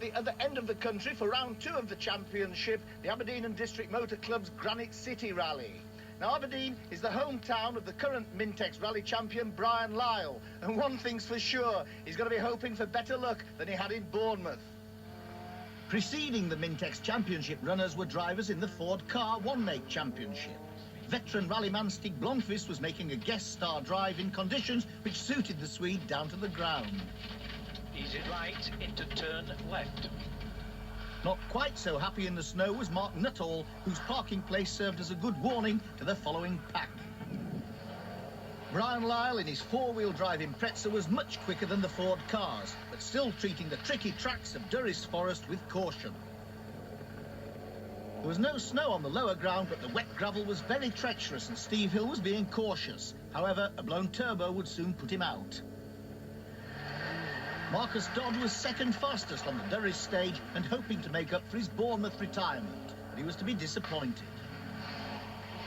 the other end of the country for round 2 of the championship, the Aberdeen and District Motor Club's Granite City Rally. Now, Aberdeen is the hometown of the current Mintex Rally champion, Brian Lyle, and one thing's for sure, he's going to be hoping for better luck than he had in Bournemouth. Preceding the Mintex Championship runners were drivers in the Ford Car One-Make Championship. Veteran rallyman Stig Blomqvist was making a guest star drive in conditions which suited the Swede down to the ground. Easy right into turn left. Not quite so happy in the snow was Mark Nuttall, whose parking place served as a good warning to the following pack. Brian Lyle in his four-wheel drive Impreza was much quicker than the Ford cars, but still treating the tricky tracks of Durris Forest with caution. There was no snow on the lower ground, but the wet gravel was very treacherous and Steve Hill was being cautious. However, a blown turbo would soon put him out. Marcus Dodd was second fastest on the Durris stage and hoping to make up for his Bournemouth retirement, but he was to be disappointed.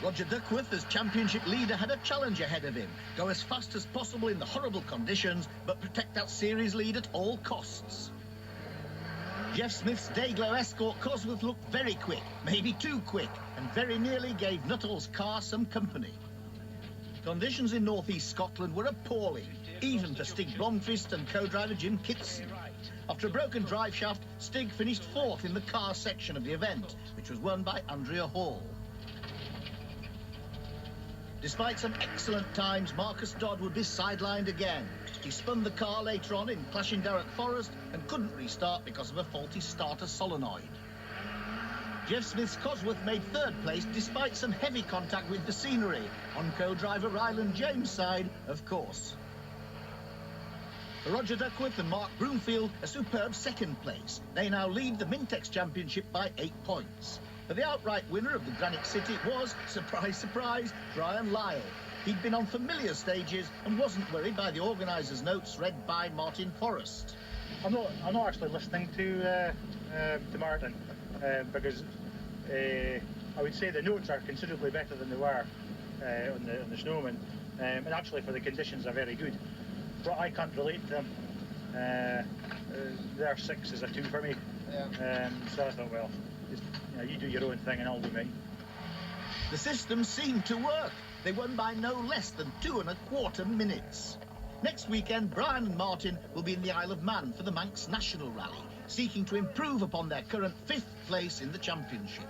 Roger Duckworth, as championship leader, had a challenge ahead of him. Go as fast as possible in the horrible conditions, but protect that series lead at all costs. Jeff Smith's Dayglow Escort Cosworth looked very quick, maybe too quick, and very nearly gave Nuttall's car some company. Conditions in northeast Scotland were appalling, even for Stig Blomqvist and co-driver Jim Kitson. After a broken drive shaft, Stig finished 4th in the car section of the event, which was won by Andrea Hall. Despite some excellent times, Marcus Dodd would be sidelined again. He spun the car later on in clashing Derek Forest and couldn't restart because of a faulty starter solenoid. Jeff Smith's Cosworth made 3rd place despite some heavy contact with the scenery, on co-driver Ryland James' side, of course. For Roger Duckworth and Mark Broomfield, a superb 2nd place. They now lead the Mintex Championship by 8 points. But the outright winner of the Granite City was, surprise, surprise, Brian Lyle. He'd been on familiar stages and wasn't worried by the organisers' notes read by Martin Forrest. I'm not actually listening to Martin because I would say the notes are considerably better than they were on the Snowman, and actually for the conditions are very good. But I can't relate to them. Their 6 is a 2 for me. Yeah. So I thought, well, just, you do your own thing and I'll do mine. The system seemed to work. They won by no less than 2¼ minutes. Next weekend, Brian and Martin will be in the Isle of Man for the Manx National Rally, seeking to improve upon their current 5th place in the championship.